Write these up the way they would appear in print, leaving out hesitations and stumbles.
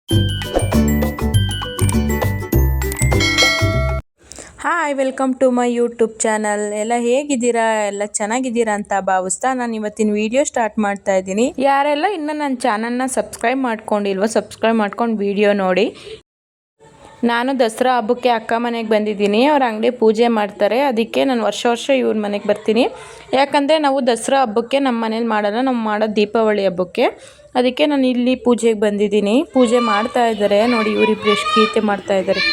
Hi, welcome to my YouTube channel. ಎಲ್ಲ ಹೇಗಿದ್ದೀರಾ? ಎಲ್ಲ ಚೆನ್ನಾಗಿದ್ದೀರಾ ಅಂತ ಭಾವಿಸ್ತಾ ನಾನು ಇವತ್ತಿನ ವಿಡಿಯೋ ಸ್ಟಾರ್ಟ್ ಮಾಡ್ತಾ ಇದ್ದೀನಿ. ಯಾರೆಲ್ಲ ಇನ್ನೂ ನನ್ನ ಚಾನಲ್ನ ಸಬ್ಸ್ಕ್ರೈಬ್ ಮಾಡ್ಕೊಂಡಿಲ್ವೋ ಸಬ್ಸ್ಕ್ರೈಬ್ ಮಾಡ್ಕೊಂಡು ವಿಡಿಯೋ ನೋಡಿ. ನಾನು ದಸರಾ ಹಬ್ಬಕ್ಕೆ ಅಕ್ಕ ಮನೆಗೆ ಬಂದಿದ್ದೀನಿ. ಅವ್ರ ಅಂಗಡಿ ಪೂಜೆ ಮಾಡ್ತಾರೆ, ಅದಕ್ಕೆ ನಾನು ವರ್ಷ ಇವ್ರ ಮನೆಗೆ ಬರ್ತೀನಿ. ಯಾಕಂದರೆ ನಾವು ದಸರಾ ಹಬ್ಬಕ್ಕೆ ನಮ್ಮ ಮನೇಲಿ ಮಾಡಲ್ಲ, ನಾವು ಮಾಡೋದು ದೀಪಾವಳಿ ಹಬ್ಬಕ್ಕೆ. ಅದಕ್ಕೆ ನಾನು ಇಲ್ಲಿ ಪೂಜೆಗೆ ಬಂದಿದ್ದೀನಿ. ಪೂಜೆ ಮಾಡ್ತಾ ಇದ್ದಾರೆ ನೋಡಿ, ಇವರಿಬ್ರು ಎಷ್ಟು ಗೀತೆ ಮಾಡ್ತಾ ಇದ್ದಾರೆ.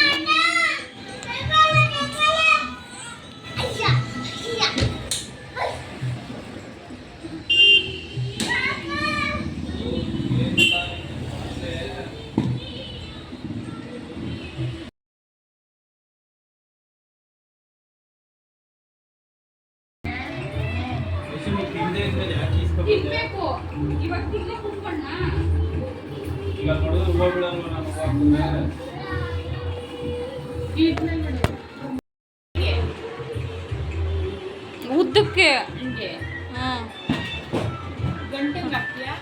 ತಿನ್ಬೇಕು ಇವಾಗ ತಿನ್ನೆ ಕುತ್ಕೊಂಡ ಈಗ ನೋಡಿದ್ರೆ ಹೂವು ಬಿಡೋದು ನಾನು ಹೋಗ್ತೀನಿ ಉದ್ದಕ್ಕೆ ಹಿಂಗೆ ಗಂಟೆಗೆ ಹಾಕ್ತೀಯಾ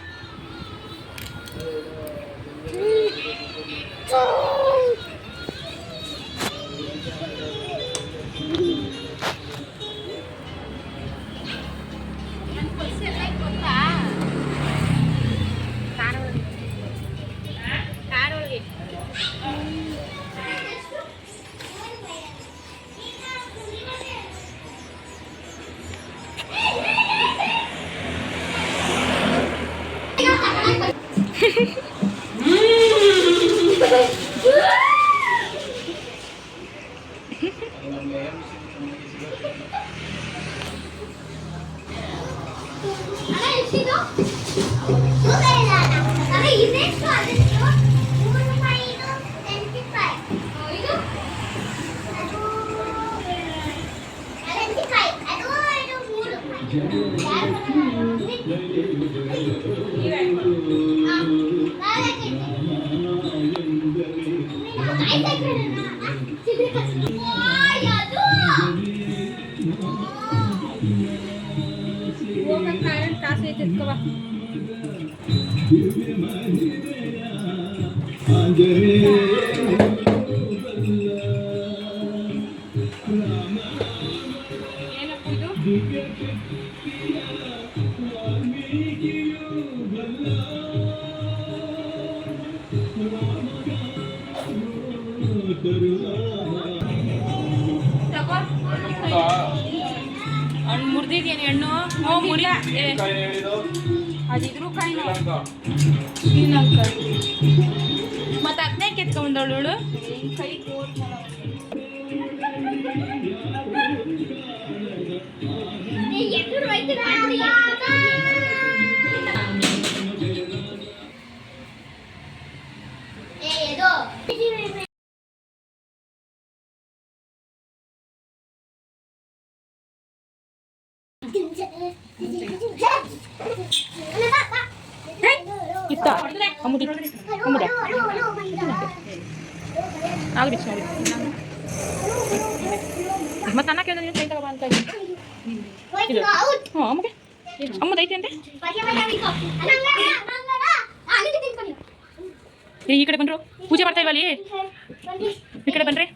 ಹಣ್ಣು ಮುರಿದಿದ್ದೇನೆ ಹಣ್ಣು ಮುರಿ ಅದಿದ್ರು ಕಾಯಿ ಶ್ರೀಲಂಕ ಮತ್ತೆ ಅದನ್ನೇ ಕೆತ್ಕೊಂಡವಳು ಕೈ ಇತ್ತ ಅಮ್ಮುದಿ ಅಮ್ಮುದ ಆಗಲಿ ಸರಿ ಮತ್ತೆ ಅನ್ನ ಕೇಳಿದ್ರೆ ನೀನು ಕೈ ತಗೋಬ ಅಂತ ಇದು ಹ್ಞೂ ಅಮ್ಮಗೆ ಅಮ್ಮದ ಐತಿ ಅಂತೆ ಈ ಕಡೆ ಬಂದರು ಪೂಜೆ ಮಾಡ್ತಾ ಇಲ್ವಲ್ಲಿ ಈ ಕಡೆ ಬನ್ರಿ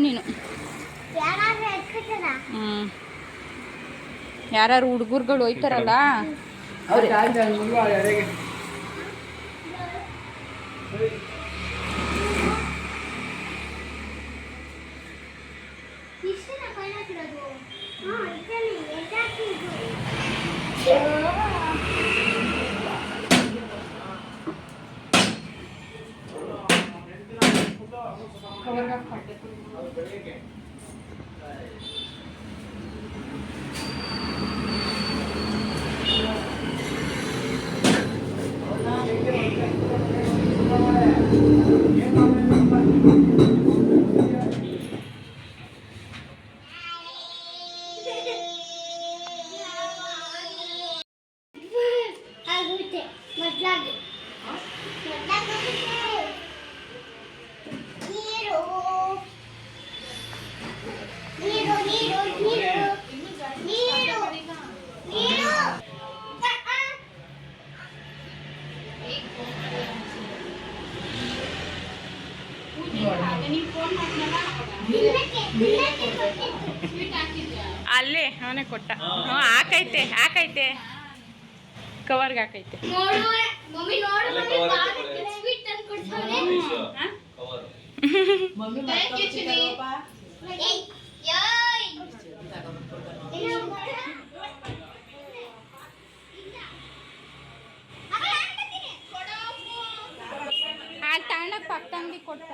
ನೀನು. ಯಾರು ಹುಡುಗರುಗಳು ಹೋಯ್ತಾರಲ್ಲ ಅಲ್ಲೇ ಅವನೇ ಕೊಟ್ಟ. ಹಾಕೈತೆ ಹಾಕೈತೆ ಕವರ್ಗೆ ಹಾಕೈತೆ. ತಗೊಂಡೋಗಿ ಪಕ್ಕ ಅಂಗಡಿ ಕೊಟ್ಟ.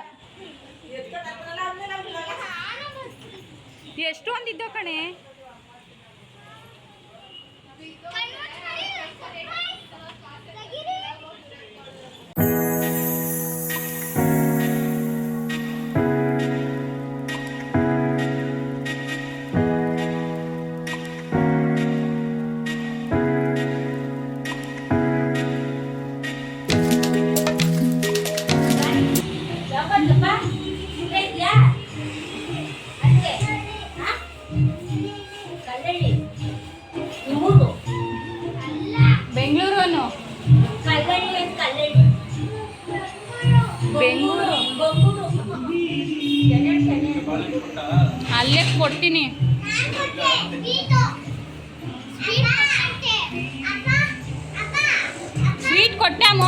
ಎಷ್ಟು ಒಂದಿದ್ದೋ ಕಣೆ. ಬೆಂಗಳೂರು ಅಲ್ಲೇ ಕೊಡ್ತೀನಿ. ಸ್ವೀಟ್ ಕೊಟ್ಟಾಮ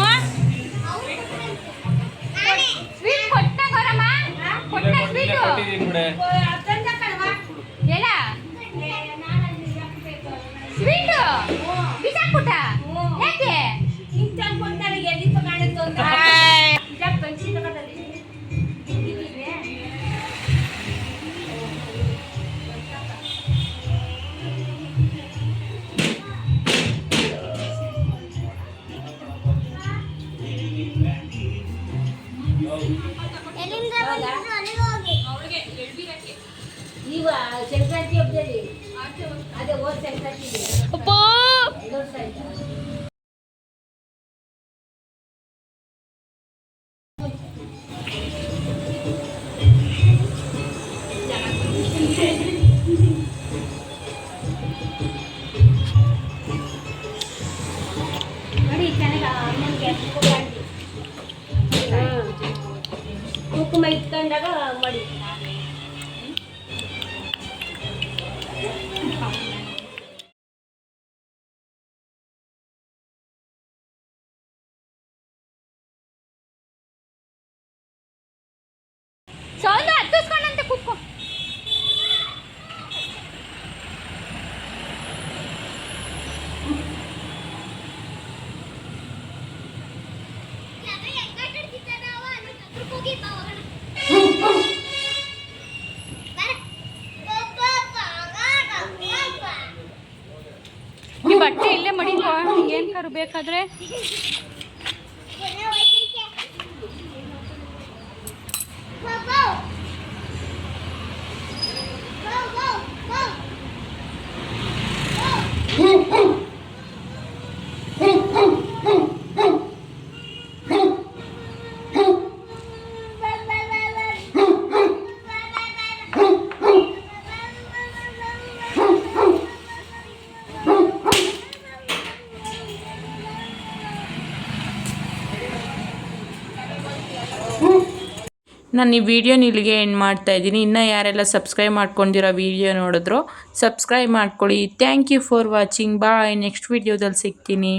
ಸ್ವೀಟ್ ಕೊಟ್ಟ ಗರಮ್ಮ ಕೊಟ್ಟ ಸ್ವೀಟು ಹೇಳ ಸ್ವೀಟು ಬಿಸಾಕ್ಬಿಟ್ಟ ಯಾಕೆ ನೀವು ಸಂಕ್ರಾಂತಿ ಹಬ್ಬದಲ್ಲಿ ಅದೇ ಹೋದ ಸಂಕ್ರಾಂತಿ ನೋಡಿ ಚೆನ್ನಾಗಿ ಅಮ್ಮನಿಗೆ ಕುಂಕುಮ ಇಟ್ಕೊಂಡಾಗ ಮಾಡಿ ಸೌಂದ ಹತ್ತಿಸ್ಕೊಂಡಂತೆ ಕೂತ್ಕೊ. ಈ ಬಟ್ಟೆ ಇಲ್ಲೇ ಮಡಿಕೋ ಏನ್ ಕರು ಬೇಕಾದ್ರೆ. ನಾನು ಈ ವಿಡಿಯೋನ ಇಲ್ಲಿಗೆ ಎಂಡ್ ಮಾಡ್ತಾ ಇದ್ದೀನಿ. ಇನ್ನೂ ಯಾರೆಲ್ಲ ಸಬ್ಸ್ಕ್ರೈಬ್ ಮಾಡ್ಕೊಂಡಿರೋ ವಿಡಿಯೋ ನೋಡಿದ್ರು ಸಬ್ಸ್ಕ್ರೈಬ್ ಮಾಡ್ಕೊಳ್ಳಿ. Thank you for watching. Bye. Next ವಿಡಿಯೋದಲ್ಲಿ ಸಿಗ್ತೀನಿ.